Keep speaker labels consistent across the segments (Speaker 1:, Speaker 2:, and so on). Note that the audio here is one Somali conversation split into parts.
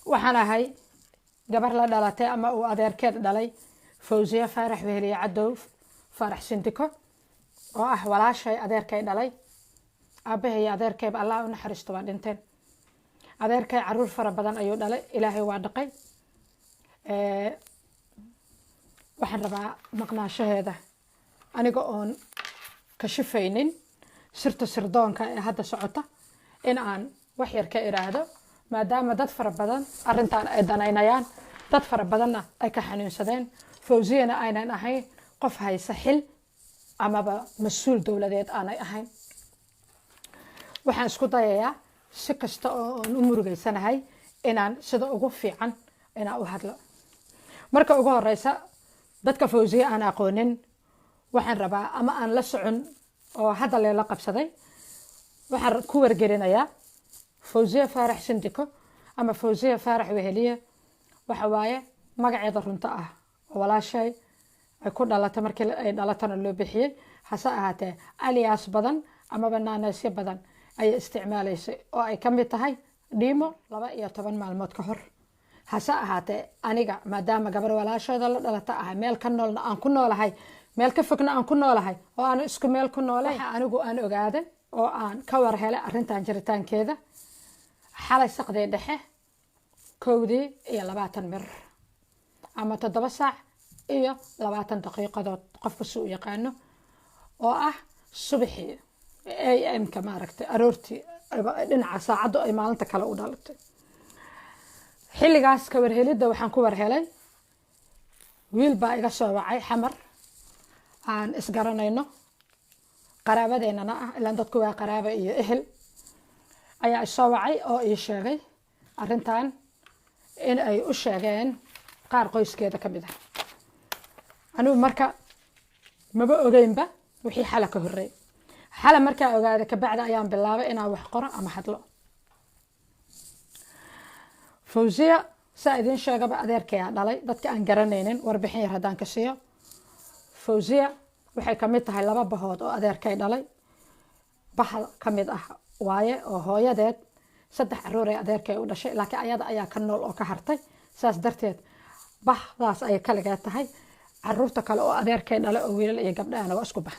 Speaker 1: waxaan ahay gabar la dhalatay ama uu adeerkeed dhalay Fawziya Faarax Weheliye Cadow Faarax Sindiko oo ah walaashay adeerkay dhalay aabahay adeerkay Allah u naxariisto waa dhinteen adeerkay caruur fara badan ayuu dhalay ilaahay waa dhaqay waxaan rabaa maqnaashaheeda aniga oon ka shifaynin sirta sirdoonka ee hadda socota in aan wax yar ka iraahdo maadaama dad fara badan arintan ay danaynayaan dad fara badanna ay ka xanuunsadeen Fawziyana aynan ahayn qof haysa xil amaba mas'uul dawladeed aanay ahayn waxaan isku dayayaa si kasta oo aan u murugaysanahay inaan sida ugu fiican inaan u hadlo marka ugu horeysa dadka Fawziya aan aqoonin waxaan rabaa ama aan la socon oo hadda la qabsaday waxaan ku wargelinayaa Fawziya Faarax Sindiko ama Fawziya Faarax Weheliye waxa waaye magaceeda runta ah walaashay ay ku dhalatay markii ay dhalatana loo bixiyay hase ahaatee alias badan ama banaanaysyo badan ay isticmaalaysay oo ay kamid tahay dhiimo 12 maalmood ka hor hase ahaatee aniga maadaama gabar walaashayda la dhalata ah meel ka noolna aan ku noolahay meel ka fogna aan ku noolahay oo aan isku meel ku noolay waxa anigu aan ogaaday oo aan ka war helay arintan jiritaankeeda xalay saqday dhexe 1:20 mir ama 7 saac iyo 20 daqiiqadood qofka soo yaqaano oo ah subaxii AM ka maaragtay aroortii dhinaca saacadu ay maalinta kale u dhalatay xilligaas ka warhelida waxaan ku war helay wiil baa iga soo wacay xamar aan isgaranayno qaraabadeennana ah ilaa dadku waa qaraabo iyo ehel ayaa soo wacay oo ii sheegay arintan in ay u sheegeen qaar qoyskeeda kamid ah anigu marka maba ogeynba wixii xala ka horeey xala marka ogaada ka bacda ayaan bilaabay inaan wax qoro ama hadlo Fawziya saadin sheegaba adeerkay dhalay dadka aan garanaynin warbixin yar hadaan ka siiyo Fawziya waxay kamid tahay laba bahood oo adeerkay dhalay bahal kamid ah waaye oo hooyadeed 3 caruur ay adeerkay u dhashay laakiin ayada ayaa ka nool oo ka hartay saas darteed bahdaas ay kaliga tahay caruurta kale oo adeerkay dhalay oo wiilal iyo gabdhaana waa isku bah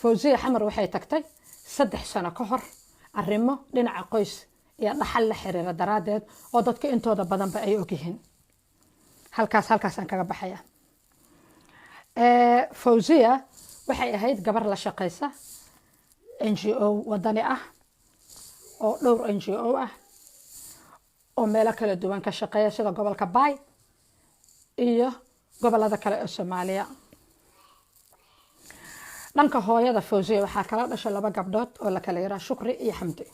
Speaker 1: Fawziya xamar waxay tagtay 3 sano ka hor arrimo dhinaca qoys iyo dhaxal la xiriira daraadeed oo dadka intooda badan ba ay ogyihiin halkaas aan kaga baxaya Fawziya waxay ahayd gabar la shaqeysa NGO wadani ah oo dhowr NGO ah oo meelo kala duwan ka shaqeeya sida gobolka Bay iyo gobolada kale ee Soomaaliya dhanka hooyada Fawziya waxa kala dhashay 2 gabdhood oo la kala yiraahdo Shukri iyo Xamdi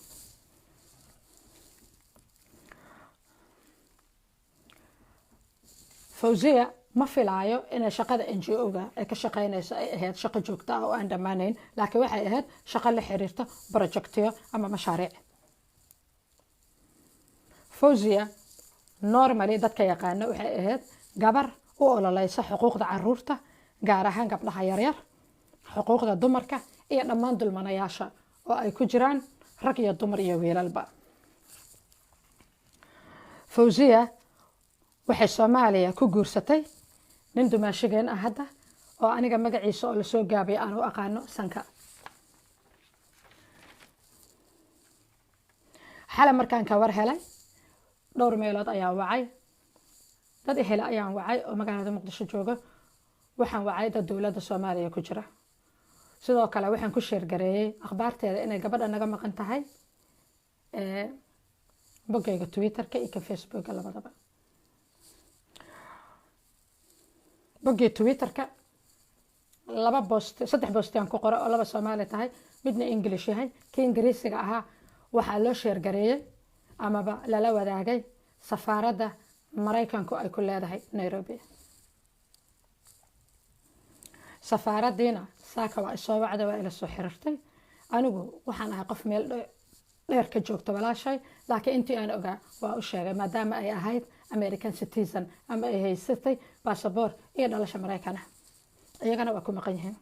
Speaker 1: Fawziya ma filaayo in shaqada NGO-ga ay ka shaqeynayso ay ahayd shaqo joogto ah oo aan dhamaanayn laakiin waxay ahayd shaqo la xiriirta projectyo ama mashaariic Fawziya normally dadka yaqaan waxay ahayd gabar u ololeysa xuquuqda caruurta gaar ahaan gabdhaha yar yar xuquuqda dumarka iyo dhammaan dulmanayaasha oo ay ku jiraan rag iyo dumar iyo wiilalba Fawziya waxay Soomaaliya ku guursatay nin dumaashigeen ah hadda oo aniga magaciisa oo la soo gaabay aan u aqaano sanka xala markaan ka war helay dhowr meelood ayaa wacay dad ehel ayaan wacay oo magaalada Muqdisho jooga waxaan wacay dad dawladda Soomaaliya ku jira sidoo kale waxaan ku sheer gareeyay akhbaarteeda inay gabadha naga maqan tahay bogayga Twitter-ka iyo Facebook-ka labadaba bogay Twitter-ka 3 post aan ku qoray oo 2 Soomaali tahay midna English yahay ka Ingiriisiga aha waxa loo sheer gareeyay amaba la wadaagay safaaradda Mareykanku ay ku leedahay Nairobi safaaraddiina saaka waa soo wacday waa ila soo xiriirtay anigu waxaan ahay qof meel dheer ka joogto walaashay laakiin intii aan ogaa waa u sheegay maadaama ay ahayd American citizen ama ay haysatay passport iyo dhalasho Mareykan iyagana waa ku maqan yihiin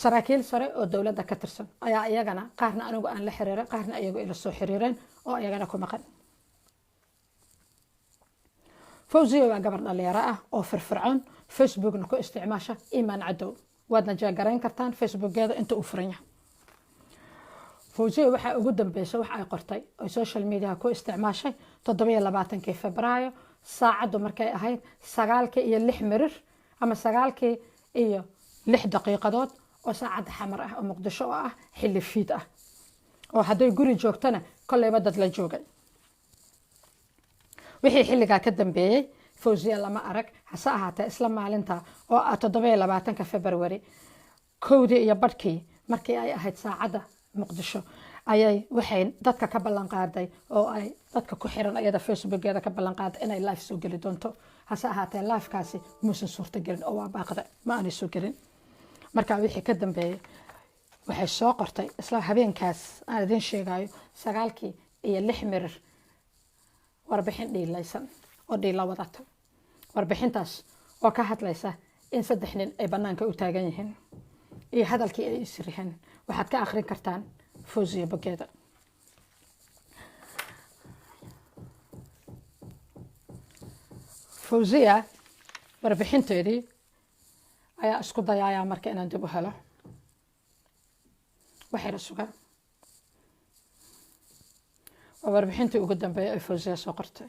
Speaker 1: saraakiil sare oo dowladda ka tirsan ayaa iyagana qaarna anigu aan la xiriiray qaarna iyagu ila soo xiriireen oo iyagana ku maqan. fawziya waa gabar dhalinyaro ah oo firfircoon, facebookna ku isticmaasha imaan cadow. waadna jeegarayn kartaan facebookeeda inta uu furan yahay. fawziya waxaa ugu dambeysay wax ay qortay oo social media ku isticmaashay 27 Febraayo saacadu markay ahayd 9:06 ama 9:06 daqiiqadood oo saacad xamar ah oo muqdisho ah xilli fiid ah oo haday guri joogtana koleyba dad la joogay. wixii xilliga ka dambeeyay fawziya lama arag, hase ahaatee isla maalinta oo 27 Febraayo 1:00 markii ay ahayd saacada muqdisho ayay waxay dadka ka ballan qaaday oo ay dadka ku xiran ayada facebookeeda ka ballan qaaday inay live soo gali doonto. hase ahaatee live-kaasi muusan suurta gelin oo waa baaqday, ma aanay soo gelin. marka wixii ka dambeeyay waxay soo qortay isla habeenkaas aan idin sheegayo 9:06 warbixin dhiilaysan oo dhiila wadata. warbixintaas oo ka hadlaysa in 3 nin ay banaanka u taagan yihiin iyo hadalkii ay isriixeen. waxaad ka akhrin kartaan fawziya bogeeda. fawziya warbixinteedii ayaa isku dayaaya marka inaan dib u helo. waxayna sugan waa warbixintii ugu dambeeyay ay fawziya soo qortay.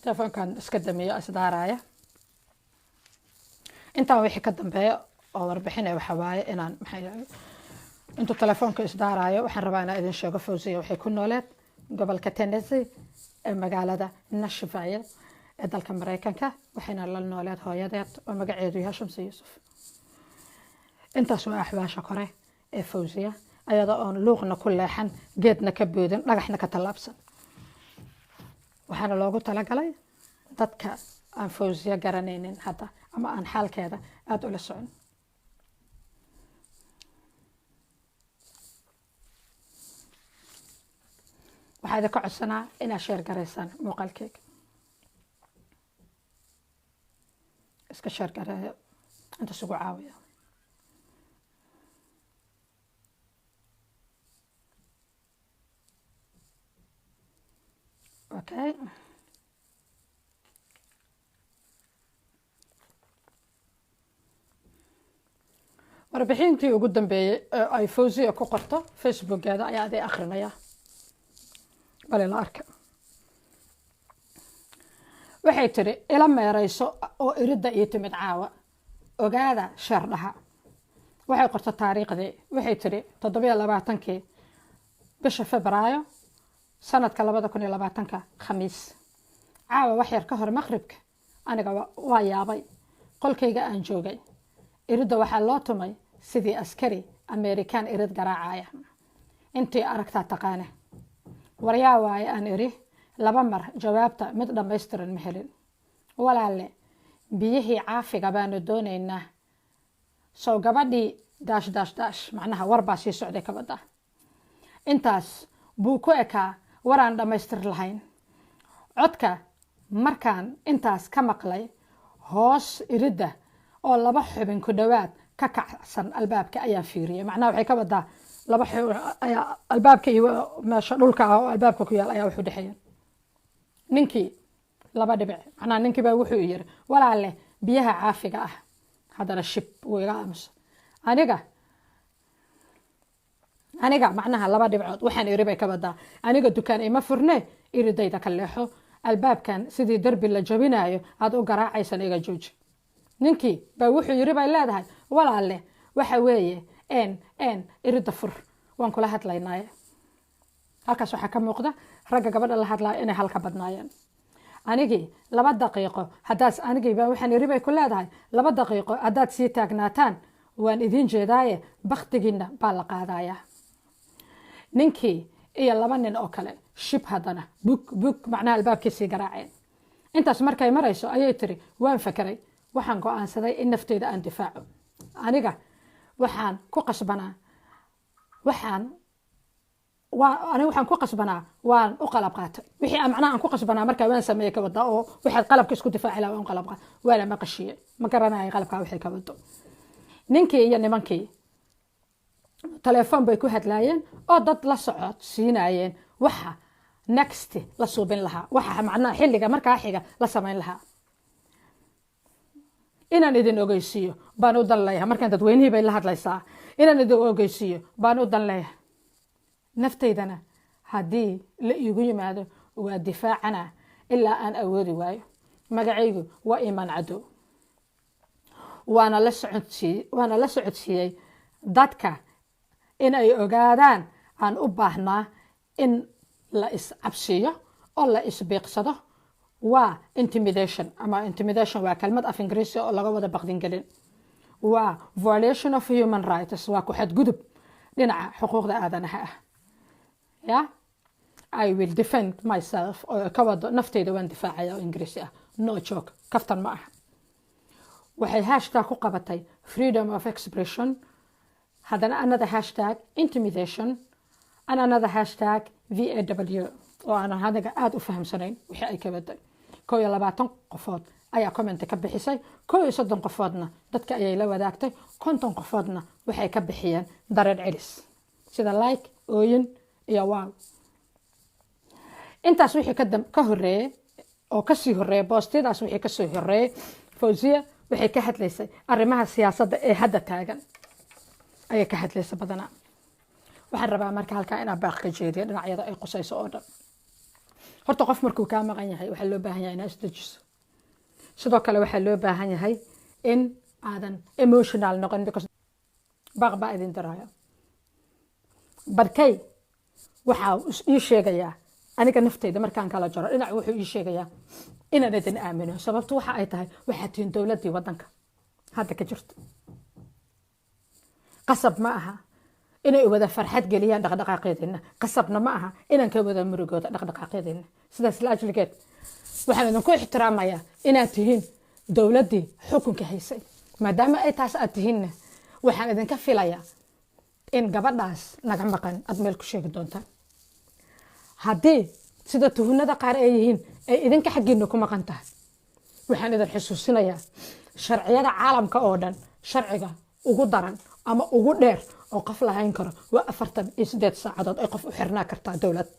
Speaker 1: telefoonkan iska damiyo isdaaraya. intaan wixii ka dambeeya oo warbixinay waxa waaye inaan intuu telefoonka isdaarayo waxaan rabaa inaan idin sheego fawziya waxay ku nooleed gobolka Tennessee ee magaalada Nashville ee dalka Mareykanka. waxayna la nooleed hooyadeed oo magaceedu yahay Shamsi Yuusuf. intaas waa axwaasha kore ee fawziya ayada oon luuqna ku leexan, geedna ka boodin, dhagaxna ka tallaabsan. waxaana loogu talagalay dadka aan fawziya garanaynin hadda ama aan xaalkeeda aad ula socon. waxaa idinka codsanaa inaad sheer garaysaan muuqaalkeyga. iska sheer gareeyo inta isugu caawiya. okay. warbixintii ugu dambeeyay ay fawziya ku qorto facebookeeda ayaa aday akhrinaya. bal la arka. waxay tiri ila meerayso oo irida iyo timid caawa ogaada shardhaha. waxay qorto taariikhdii. waxay tiri 27 bisha Febraayo sanadka 2020 khamiis caawa wax yar ka hor maqribka aniga waa yaabay. qolkayga aan joogay irida waxaa loo tumay sidii askari American irid garaacaya. intii aragtaa taqaana waryaa waaye aan iri 2 mar jawaabta mid dhammaystiran ma helin. walaalle biyihii caafiga baanu doonaynaa. soo gabadhii dash macnaha warbaa sii socday ka bada. intaas buu ku ekaa waraan dhammaystir lahayn. codka markaan intaas ka maqlay hoos irida oo 2 xubin ku dhawaad ka kacsan albaabka ayaa fiiriyay. macnaha waxay ka wadaa 2 xubin ayaa albaabka iyo meesha dhulka ah oo albaabka ku yaal ayaa wuxuu dhaxeeyay. ninkii 2 dhibic macnaha ninkii baa wuxuu yiri walaalle biyaha caafiga ah hadana shib weega aamus. aniga macnaha 2 dhibcood waxaan iri bay ka wadaa aniga dukaan ima furne iridayda ka leexo. albaabkan sidii darbi la jabinayo aad u garaacaysan iga jooji. ninkii baa wuxuu yiri bay leedahay walaalle waxa weeye irida fur waan kula hadlaynaa. halkaas waxa ka muuqda ragga gabadha la hadlaa inay halka badnaayeen. anigii 2 daqiiqo hadaas anigii baa waxaan iri bay ku leedahay 2 daqiiqo hadaad sii taagnaataan waan idin jeedaaye baqtigiina baa la qaadaya. ninkii iyo 2 nin oo kale shib hadana bug macnaha albaabkiisii garaaceen. intaas markay marayso ayay tiri waan fakaray. waxaan go'aansaday in nafteyda aan difaaco. aniga waxaan ku qasbanaa waxaan aniga waxaan ku qasbanaa waan u qalab qaatay wixii aan macnaha aan ku qasbanaa markaa waan sameeyey ka wada oo waxaad qalabka isku difaaci lahaa waan qalab qaatay waana ma qashiyey ma garanayo qalabkaa wixii ka wado ninkii iyo nimankii telefoon bay ku hadlaayeen oo dad la socod siinayeen waxa next la suubin lahaa waxa macnaha xilliga markaa xiga la samayn lahaa inaan idin ogeysiiyo baan u dan leeyahay markaan dadweynihii bay la hadlaysaa inaan idin ogeysiiyo baan u dan leeyahay naftaydana haddii la iigu yimaado waa difaacana ilaa aan awoodi waayo magacaygu waa iimaan cadow waana la socodsiiyey dadka in ay ogaadaan aan u baahnaa in la iscabsiiyo oo la isbiiqsado waa intimidation ama intimidation waa kelmad af ingiriisi oo laga wada baqdin gelin waa violation of human rights waa ku xadgudub dhinaca xuquuqda aadanaha ah ya I will defend myself oo ka wado nafteyda waan difaacaya oo ingiriisi ah no joke kaftan ma aha waxay hashtag ku qabatay freedom of expression haddana another hashtag intimidation and another hashtag VAW oo aan hadaga aad u fahamsanayn wixii ay ka waday 21 qofood ayaa comment ka bixisay 30 qofoodna dadka ayay la wadaagtay 50 qofoodna waxay ka bixiyeen dareen celis sida like ooyin iyo wow intaas wixii ka horeeyay oo ka sii horeeyay boostidaas wixii ka soo horeeyay Fawziya waxay ka hadlaysay arrimaha siyaasadda ee hadda taagan ayay ka hadlaysay badanaa waxaan rabaa marka halkaa inaan baaq ka jeediyo dhinacyada ay qusayso oo dhan horta qof markuu kaa maqan yahay waxaa loo baahan yahay inaad isdejiso sidoo kale waxaa loo baahan yahay in aadan emotional noqon because baaq baa idin daraya barkay waxaa ii sheegayaa aniga nafteyda markaan kala jaro dhinac wuxuu ii sheegayaa inaan idin aamino sababtu waxa ay tahay waxaa tihiin dowladdii waddanka hadda ka jirta qasab ma aha inay wada farxad geliyaan dhaqdhaqaaqeedina qasabna ma aha inaan ka wada murugooda dhaqdhaqaaqeedina sidaas la ajligeed waxaan idinku ixtiraamayaa inaad tihiin dowladdii xukunka haysay maadaama ay taas aad tihiinna waxaan idinka filayaa in gabadhaas naga maqan aad meel ku sheegi doontaan haddii sida tuhunada qaar ay yihiin ay idinka xaggiina ku maqan tahay waxaan idin xusuusinayaa sharciyada caalamka oo dhan sharciga ugu daran ama ugu dheer oo qof lahayn karo waa 48 saacadood ay qof u xirnaa kartaa dowlad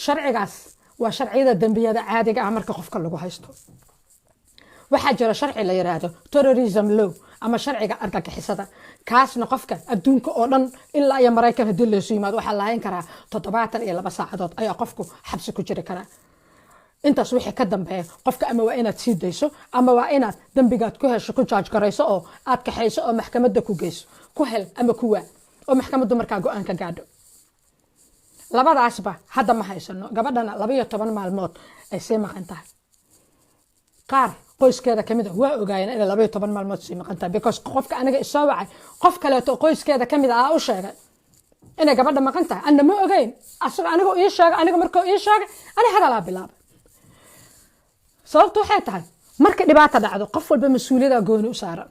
Speaker 1: sharcigaas waa sharciyada dambiyada caadiga ah marka qofka lagu haysto waxaa jira sharci la yiraahdo terrorism law ama sharciga argagixisada kaasna qofka adduunka oo dhan ilaa iyo Mareykan hadii la soo yimaado waxa lahayn karaa 72 saacadood ayaa qofku xabsi ku jiri karaa intaas wixii ka dambeeya qofka ama waa inaad sii dayso ama waa inaad dambigaad ku hesho ku judge garayso oo aad ka xayso oo maxkamadda ku geyso ku hel ama ku waa oo maxkamaddu markaa go'aan ka gaadho labadaasba hadda ma haysano gabadhana 12 maalmood ay sii maqan tahay qaar qoyskeeda kamid ah waa ogaayeen in 12 maalmood sii maqan tahay because qofka aniga isoo wacay qof kale oo qoyskeeda kamid ah u sheegay inay gabadha maqan tahay anna ma ogeyn aniga ii sheegay aniga markuu ii sheegay ani hadalaa bilaabay sababtu waxay tahay marka dhibaato dhacdo qof walba mas'uuliyada gooni u saaran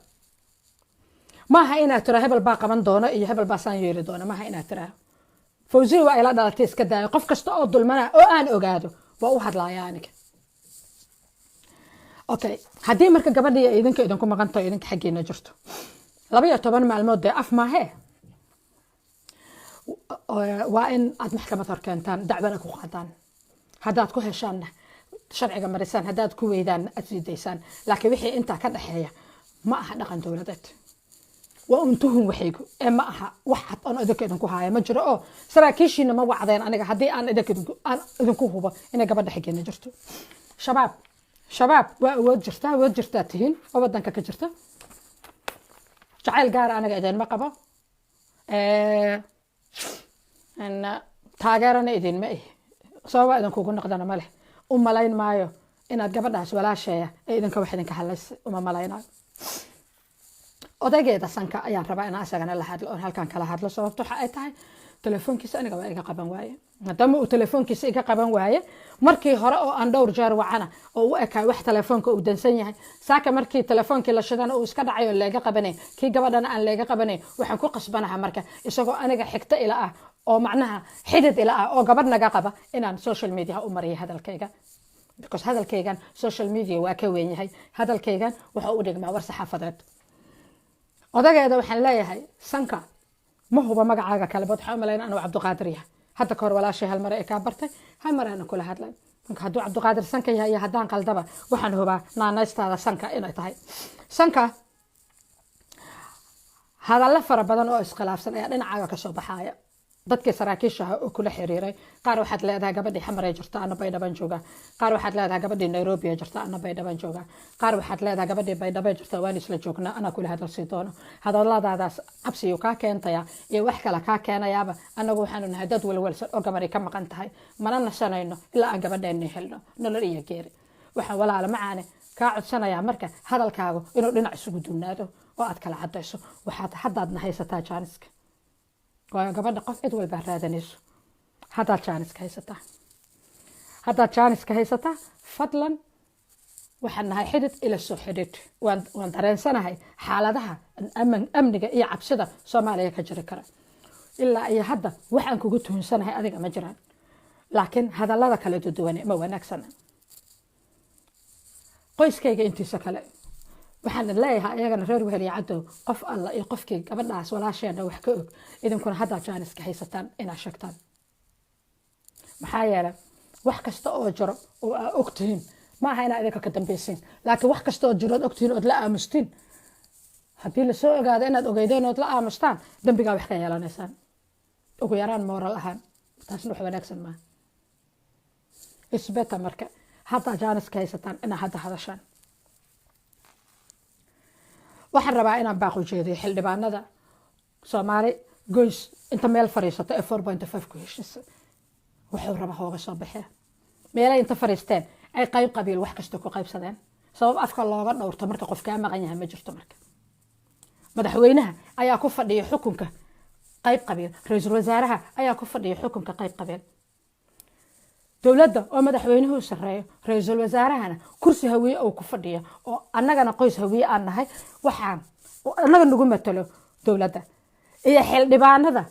Speaker 1: maaha inaad tira hebel baa qaban doona iyo hebel baa saan yeeli doona maaha inaad tira Fawziya waa ila dhalatay iska daayo qof kasta oo dulmana oo aan ogaado waa u hadlayaa aniga okay haddii marka gabadhii idinku maqan tahay idinka xageena jirto 12 maalmood af maahe waa in aad maxkamad hor keentaan dacwana ku qaadaan haddaad ku heshaan sharciga marisaan haddaad ku weydaan aad sidaysaan laakiin wixii inta ka dhaxeeya ma aha dhaqan dowladeed waa untuhun waxaygu ee ma aha wax cad oo idinku haaya ma jiro oo saraakiishiina ma wacdeen aniga haddii aan idinku hubo inay gabadha xageena jirto shabaab waa awood jirtaa tihiin oo waddanka ka jirta jacayl gaar aniga idinma qabo taageerana idinma ihi sababa idinkugu noqdana ma leh u malayn maayo inaad gabadhaas walaasheeya ee idinka wax idinka halaysay uma malaynayo odaygeeda sanka ayaan rabaa inaan asagana la hadlo oo halkan kala hadlo sababtu waxa ay tahay telefoonkiisa aniga waa iga qaban waaye maadaama uu telefoonkiisa iga qaban waaye markii hore oo aan dhowr jeer wacana oo u ekaa wax telefoonka uu dansan yahay saaka markii telefoonkii la shidana uu iska dhacayo leega qabanay kii gabadhana aan leega qabanay waxaan ku qasbanahay marka isagoo aniga xigta ila ah oo macnaha xidid ila ah oo gabadh naga qaba inaan social media u mariyo hadalkayga because hadalkaygan social media waa ka weyn yahay hadalkaygan waxa u dhigmaa war saxaafadeed odageeda waxaan leeyahay sanka ma huba magacaaga kale bad waxa umaleyn anuu Cabdiqaadir yahay hadda ka hor walaashay hal mar ay ka bartay hal mar aan kula hadlay marka hadduu Cabdiqaadir sanka yahay haddaan qaldaba waxaan hubaa naanaystaada sanka inay tahay sanka hadalla fara badan oo iskhilaafsan ayaa dhinacaaga ka soo baxaya dadkii saraakiisha oo kula xiriiray qaar waxaad leedahay gabadhii xamar ay jirta ana Baydhabo jooga qaar waxaad leedahay gabadhii Nairobi ay jirta ana Baydhabo jooga qaar waxaad leedahay gabadhii Baydhabo jirta waan isla joognaa ana kula hadalsi doono hadalladaadaas cabsi ka keentaya iyo wax kale ka keenayaaba anagu waxaanu nahay dad walwalsan oo gabadhi ka maqan tahay mana nasanayno ilaa aan gabadheena helno nolol iyo geeri waxa walaalo macaane ka codsanaya marka hadalkaagu inuu dhinac isugu duunaado oo aad kala cadayso waxaad haddaad haysataa jaaniska waa gabadha qof cid walba raadanayso haddaad jaaniska haysataa fadlan waxaan nahay xidid ila soo xidhid waan dareensanahay xaaladaha amniga iyo cabsida Soomaaliya ka jiri kara ilaa iyo hadda waxaan kugu tuunsanahay adiga ma jiraan laakiin hadallada kala duwan ma wanaagsana qoyskayga intiisa kale waxaan leeyahay ayagana reer weheliya cadow qof alla iyo qofkii gabadhaas walaasheena wax ka og idinkuna hadda jaaniska haysataan ina sheegtaan maxaa yeelay wax kasta oo jiro oo aad ogtihiin ma aha inaad idinka ka dambaysiin laakiin wax kasta oo jiro aad ogtihiin oo la aamustiin haddii la soo ogaado inaad ogeydeen oo la aamustaan dambiga wax ka yeelanaysaan ugu yaraan moral ahaan taasna wax wanaagsan ma isbeta marka hadda jaaniska haysataan ina hadda hadashaan waxaan rabaa inaan baaqo jeediyo xildhibaanada Soomaali goys inta meel fariisato ee 4.5 ku heshiisay wuxuu rabaa hooga soo baxay meel inta fariisteen ay qayb qabiil wax kasta ku qaybsadeen sabab afka looga dhowrto marka qof ka maqan yahay ma jirto marka madaxweynaha ayaa ku fadhiya xukunka qayb qabiil ra'iisul wasaaraha ayaa ku fadhiya xukunka qayb qabiil dawladda oo madaxweynuhu sareeyo ra'iisul wasaarahana kursi hawiye oo ku fadhiya oo annagana qoys hawiye aan nahay waxaan annaga nagu matalo dawladda iyo xildhibaanada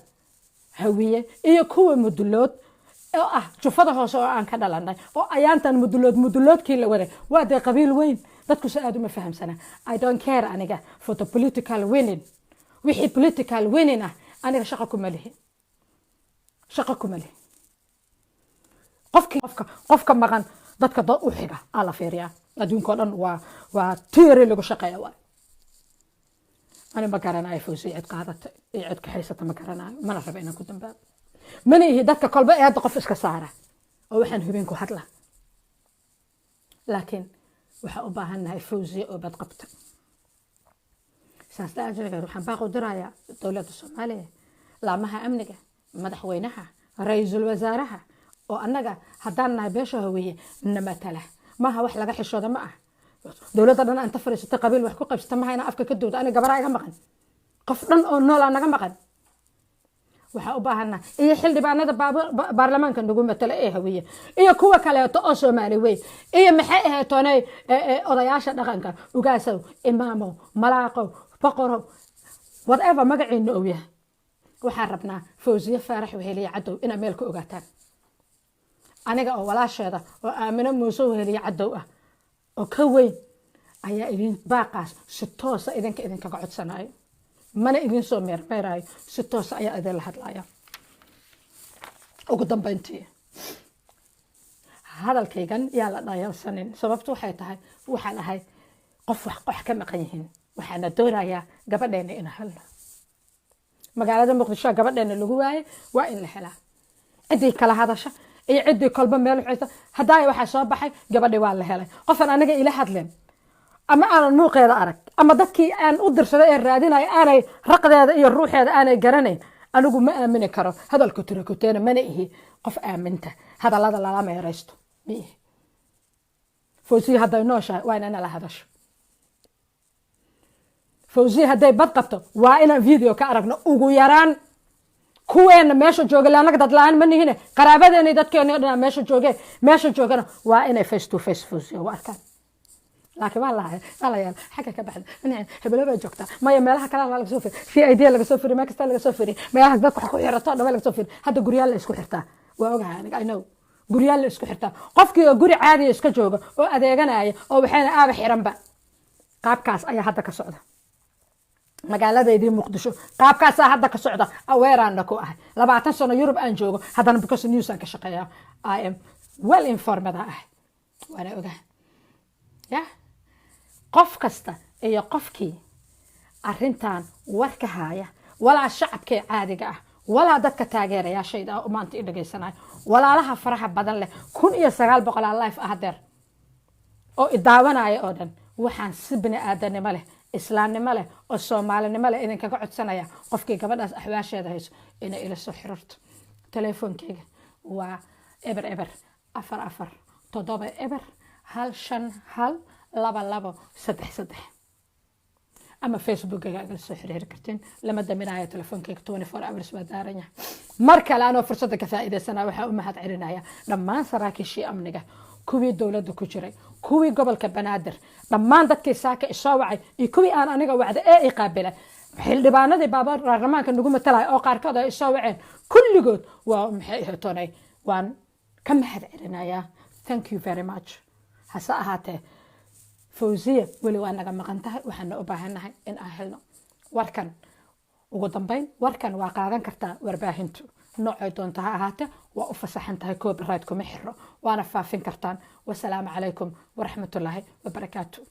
Speaker 1: hawiye iyo kuwa mudulood oo ah jufada hoose oo aan ka dhalanay oo ayaantan muduloodkii la waday waa de qabiil weyn dadku aad uma fahamsana I don't care aniga for the political winning wixii political winning ah aniga shaqo kuma lihi qofka maqan dadka dad u xiga ala fiiriya adduunka dhan waa tiiri lagu shaqeeyo waa ani ma garanayo Fawzi cid qaadatay iyo cid ka haysata ma garanayo mana rabo inaan ku dambaabo mana ihi dadka kolba ee qof iska saara oo waxaan hubin ku hadla laakiin waxa u baahanahay Fawzi oo bad qabta saas laajiga waxaan baaqo dirayaa dawladda Soomaaliya laamaha amniga madaxweynaha ra'iisul wasaaraha oo annaga haddaan nahay beesha hawiye namatala maaha wax laga xishooda ma ah dawladda dhan inta fariisatay qabiil wax ku qaybsata maaha ina afka ka dowda aniga gabar iga maqan qof dhan oo nool naga maqan waxa u baahana iyo xildhibaanada baarlamaanka nagu matala ee hawiye iyo kuwa kale oo Soomaali weey iyo maxay ahaatoonay odayaasha dhaqanka ugaasow imaamo malaaqo boqoro whatever magaciina oo yahay waxaan rabnaa Fawziya Faarax weheliya cadow ina meel ku ogaataan aniga oo walaasheeda oo aamina Muuse weheliya cadow ah oo ka weyn ayaa idin baaqaas si toos ah idinka codsanayo mana idin soo meermeerayo si toos ayaa idin la hadlaaya ugu dambeyntii hadalkaygan yaa la dhayalsanin sababtu waxay tahay waxaan ahay qof wax ka maqan yihiin waxaana doonayaa gabadheena in helno magaalada Muqdisho gabadheena lagu waayay waa in la helaa cidii kala hadasha iyo cidii kolba meel xigta hadaa waxa soo baxay gabadhi waa la helay qofan anaga ila hadleen ama aan muuqeeda arag ama dadkii aan u dirsaday ee raadinay aanay raqdeeda iyo ruuxeeda aanay garanayn anigu ma aamini karo hadalku tirakuteena mana ihi qof aaminta hadallada lala meeraysto mi Fawzi haday nooshahay waa inaan la hadasho Fawzi haday bad qabto waa inaan video ka aragno ugu yaraan kuweena meesha jooga laanaga dad laan ma nihine qaraabadeena dadkeena dhan meesha joogana waa inay face to face Fawzi oo arkaan laakiin waa la yaal xagga ka baxda hebelo baa joogta maya meelaha kale laga soo firi si idea laga soo firi ma kasta laga soo firi meelaha dadku ku xirato dhammaan laga soo firi hadda guryaal la isku xirtaa waa ogahay aniga I know guryaal la isku xirtaa qofkii oo guri caadi iska jooga oo adeeganaya oo waxayna aaba xiranba qaabkaas ayaa hadda ka socda magaaladeedii Muqdisho qaabkaas hadda ka socda aweeraana ku ah 20 sano Yurub aan joogo haddana because news aan ka shaqeeyaa I am well informed waana ogahay ya qof kasta iyo qofkii arintan warka haya walaa shacabkee caadiga ah walaa dadka taageerayaashayda oo maanta i dhageysanay walaalaha faraha badan leh 1900 life ahdeer oo idaawanaya oo dhan waxaan si bini aadanimo leh islaamnimo leh oo soomaalinimo leh idin kaga codsanaya qofkii gabadhaas axwaasheeda hayso inay ila soo xiriirto telefoonkeyga waa eber 44 eber 151 ama facebookga aad soo xiriir kartiin lama daminayo telefoonkeyga 24 hours waa daaran yahay mar kale aan fursad ka faa'iideysana waxa u mahad celinaya dhammaan saraakiishii amniga kuwii dawladda ku jiray kuwii gobolka Banaadir dhammaan dadkii saaka isoo wacay iyo kuwii aan aniga wacda ee i qaabila xildhibaanadii baarlamaanka nagu matalay oo qaarkood ay isoo waceen kulligood waa maxay heetonay waan ka mahad celinaya thank you very much hasa ahaatee Fawziya wali waa naga maqan tahay waxaan u baahanahay in aan helno warkan ugu dambeyn warkan waa qaadan kartaa warbaahintu noocay doonta ha ahaatee waa u fasaxan tahay copyright kuma xiro waana faafin kartaan wassalaamu calaykum waraxmatullaahi wabarakaatuh